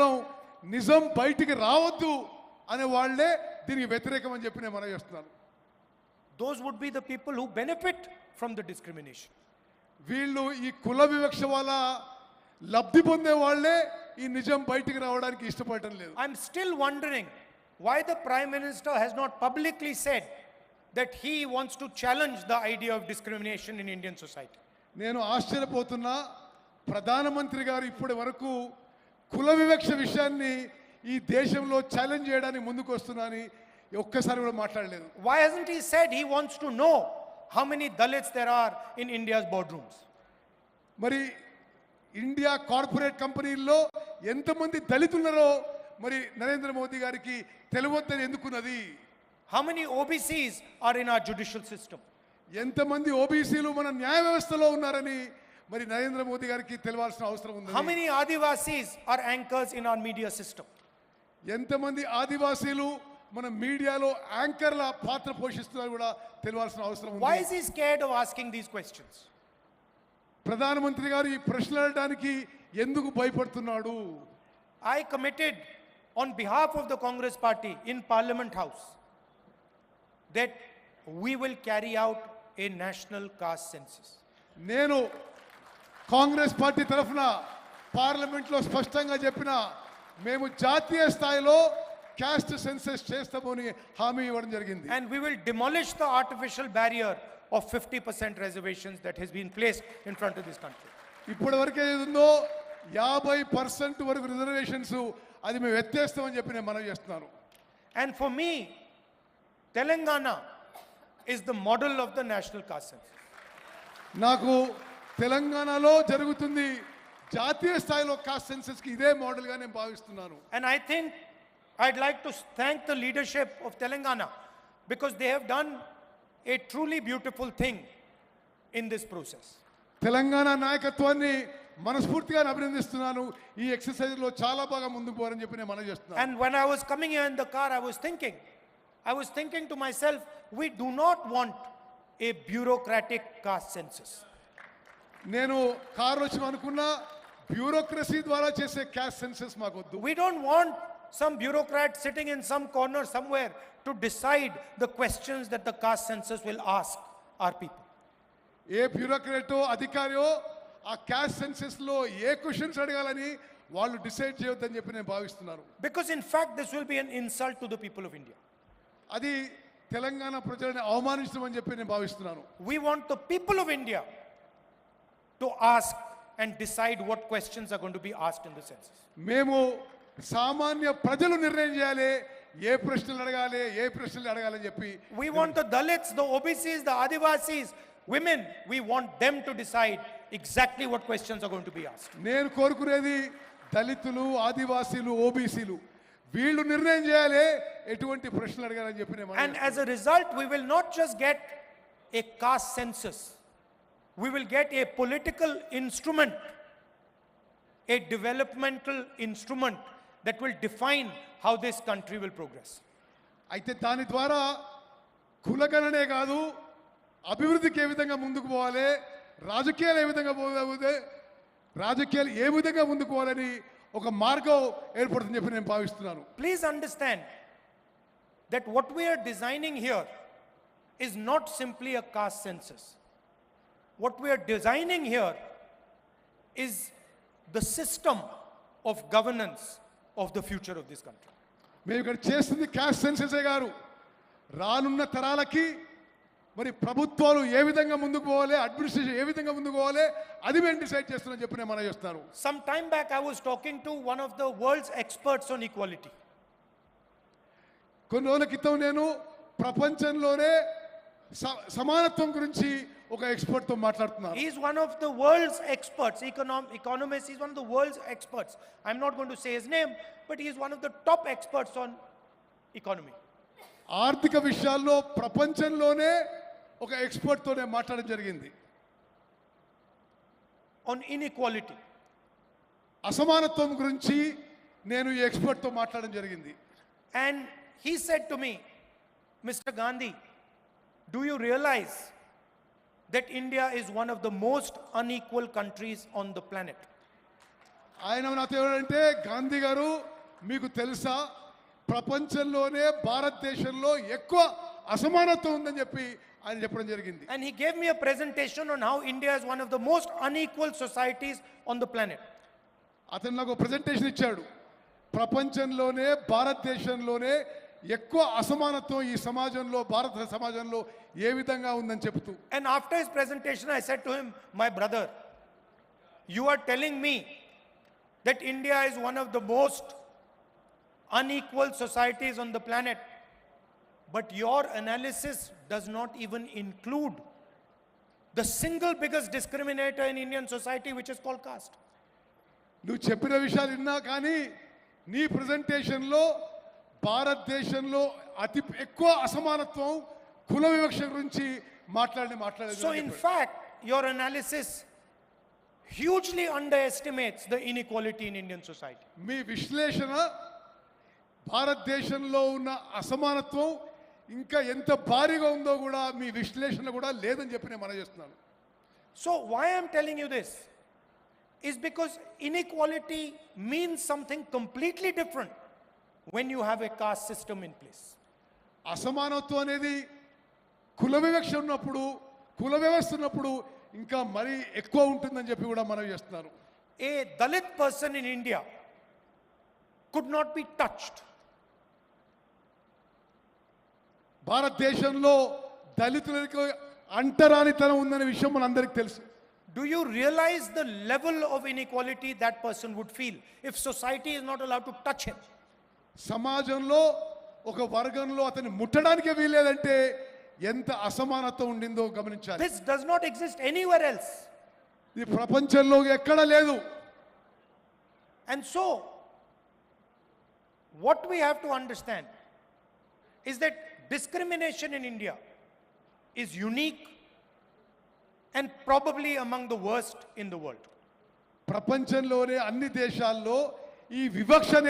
కేవలం నిజం బయటికి రావద్దు అనే వాళ్ళే దీనికి వ్యతిరేకం అని చెప్పి నేను మనం చేస్తున్నాను. Those would be the people who benefit from the discrimination. వీళ్ళు ఈ కుల వివక్ష వల్ల లబ్ధి పొందే వాళ్ళే ఈ నిజం బయటికి రావడానికి ఇష్టపడటం లేదు. I'm still wondering why the Prime Minister has not publicly said that he wants to challenge the idea of discrimination in Indian society. నేను ఆశ్చర్యపోతున్నా, ప్రధానమంత్రి గారు ఇప్పటి వరకు కుల వివక్ష విషయాన్ని ఈ దేశంలో ఛాలెంజ్ చేయడానికి ముందుకు వస్తున్నానని ఒక్కసారి కూడా మాట్లాడలేదు. Why hasn't he said he wants to know how many Dalits there are in India's boardrooms? మరి ఇండియా కార్పొరేట్ కంపెనీల్లో ఎంతమంది దళితులున్నారో మరి నరేంద్ర మోదీ గారికి తెలియవద్దని ఎందుకున్నది? How many OBCs are in our judicial system? ఎంతమంది ఓబీసీలు మన న్యాయ వ్యవస్థలో ఉన్నారని మరి నరేంద్ర మోదీ గారికి తెలియాల్సిన అవసరం ఉంది. How many Adivasis are anchors in our media system? ఎంతమంది ఆదివాసీలు మన మీడియాలో యాంకర్ల పాత్ర పోషిస్తున్నారు కూడా తెలియాల్సిన అవసరం ఉంది. Why is he scared of asking these questions? ప్రధానమంత్రి గారు ఈ ప్రశ్నలు అడగడానికి ఎందుకు భయపడుతున్నాడు? I committed on behalf of the Congress party in Parliament House that we will carry out a national caste census. నేను కాంగ్రెస్ పార్టీ తరఫున పార్లమెంట్లో స్పష్టంగా చెప్పిన మేము జాతీయ స్థాయిలో క్యాస్ట్ సెన్సస్ చేస్తామని హామీ ఇవ్వడం జరిగింది. And we will demolish the artificial barrier of 50% reservations that has been placed in front of this country. ఇప్పటి వరకు ఏది ఉందో 50% వరకు రిజర్వేషన్స్ అది మేము ఎత్తేస్తామని చెప్పి నేను మనవి చేస్తున్నాను. And for me, Telangana is the model of the national caste census. నాకు తెలంగాణలో జరుగుతుంది జాతీయ స్థాయిలో కాస్ట్ సెన్సస్ కి ఇదే మోడల్ గా నేను భావిస్తున్నాను. And I think I'd like to thank the leadership of Telangana because they have done a truly beautiful thing in this process. Telangana నాయకత్వాన్ని మనస్ఫూర్తిగా అభినందిస్తున్నాను. ఈ ఎక్సర్సైజ్ లో చాలా బాగా ముందుకు పోవాలని చెప్పి నేను మనవి చేస్తున్నాను. And when I was coming here in the car, I was thinking to myself, we do not want a bureaucratic caste census. నేను కారులో వచ్చి అనుకున్నా బ్యూరోక్రసీ ద్వారా చేసే క్యాస్ట్ సెన్సస్ మాకొద్దు. We don't want some bureaucrat sitting in some corner somewhere to decide the questions that the caste census will ask our people. ఏ బ్యూరోక్రాటో అధికారియో ఆ caste census లో ఏ questions అడగాలని వాళ్ళు డిసైడ్ చేయొద్దని చెప్పి నేను భావిస్తున్నాను. Because in fact this will be an insult to the people of India. అది తెలంగాణ ప్రజలను అవమానించడం అని చెప్పి నేను భావిస్తున్నాను. We want the people of India to ask and decide what questions are going to be asked in the census. మేము సామాన్య ప్రజలు నిర్ణయం చేయాలి ఏ ప్రశ్నలు అడగాలి ఏ ప్రశ్నలు అడగాలని చెప్పి. We want the Dalits, the OBCs, the Adivasis, women, we want them to decide exactly what questions are going to be asked. నేను కోరుకునేది దళితులు ఆదివాసీలు ఓబీసీలు వీళ్ళు నిర్ణయం చేయాలి ఎటువంటి ప్రశ్నలు అడగాలని చెప్పి నేను. And as a result we will not just get a caste census, we will get a political instrument, a developmental instrument that will define how this country will progress. అయితే దాని ద్వారా కులగణనే కాదు అభివృద్ధికి ఏ విధంగా ముందుకు పోవాలి రాజకీయాలు ఏ విధంగా పోవాలి రాజకీయాలు ఏ విధంగా ముందుకు పోవాలని ఒక మార్గం ఏర్పడుతుందని చెప్పి నేను భావిస్తున్నాను. Please understand that what we are designing here is not simply a caste census. What we are designing here is the system of governance of the future of this country. మేము ఇక్కడ చేస్తుంది క్యాస్ట్ సెన్ససే గారు రానున్న తరాలకి మరి ప్రభుత్వాలు ఏ విధంగా ముందుకు పోవాలి అడ్మినిస్ట్రేషన్ ఏ విధంగా ముందుకు పోవాలి అది మేము డిసైడ్ చేస్తున్నామని చెప్పి నేను మనం చేస్తాను. Some time back I was talking to one of the world's experts on equality. కొన్ని రోజుల క్రితం నేను ప్రపంచంలోనే సమానత్వం గురించి ఒక ఎక్స్పర్ట్ తో మాట్లాడుతున్నాను. He is one of the world's experts, economist. He is one of the world's experts. I'm not going to say his name, but he is one of the top experts on economy. ఆర్థిక విషయాల్లో ప్రపంచంలోనే ఒక expert తోనే మాట్లాడడం జరిగింది. On inequality. అసమానత్వం గురించి నేను ఈ ఎక్స్పర్ట్ తో మాట్లాడడం జరిగింది. And he said to me, Mr. Gandhi, do you realize that India is one of the most unequal countries on the planet? ఆయన నాతో ఏమంటే, గాంధీ గారు మీకు తెలుసా ప్రపంచంలోనే భారతదేశంలో ఎక్కువ అసమానత్వం ఉందని చెప్పి ఆయన చెప్పడం జరిగింది. And he gave me a presentation on how India is one of the most unequal societies on the planet. అతను నాకు ప్రెజెంటేషన్ ఇచ్చాడు. ప్రపంచంలోనే భారతదేశంలోనే ఎక్కువ అసమానత్వం ఈ సమాజంలో భారత సమాజంలో ఏ విధంగా ఉందని చెప్తూ. And after his presentation, I said to him, my brother, you are telling me that India is one of the most unequal societies on the planet, but your analysis does not even include the single biggest discriminator in Indian society, which is called caste. నువ్వు చెప్పిన విషయాలు విన్నా కానీ నీ ప్రెజెంటేషన్లో భారతదేశంలో అతి ఎక్కువ అసమానత్వం కుల వివక్ష గురించి మాట్లాడలేదు. So in fact, your analysis hugely underestimates the inequality in Indian society. మీ విశ్లేషణ భారతదేశంలో ఉన్న అసమానత్వం ఇంకా ఎంత భారీగా ఉందో కూడా మీ విశ్లేషణ కూడా లేదని చెప్పి నేను మనం చేస్తున్నాను. So why I'm telling you this is because inequality means something completely different when you have a caste system in place. అసమానత్వం అనేది కుల వివక్ష ఉన్నప్పుడు, కుల వ్యవస్థ ఉన్నప్పుడు ఇంకా మరీ ఎక్కువ ఉంటుందని చెప్పి కూడా మనం చేస్తున్నారు. A Dalit person in India could not be touched. భారతదేశంలో దళితులకు అంటరానితనం ఉందనే విషయం మనందరికీ తెలుసు. Do you realize the level of inequality that person would feel if society is not allowed to touch him? సమాజంలో ఒక వర్గంలో అతన్ని ముట్టడానికే వీల్లేదంటే ఎంత అసమానత ఉండిందో గమనించాలి. This does not exist anywhere else. ఇది ప్రపంచంలో ఎక్కడ లేదు. And so, what we have to understand is that discrimination in India is unique and probably among the worst in the world. ప్రపంచంలోనే అన్ని దేశాల్లో ఈ వివక్ష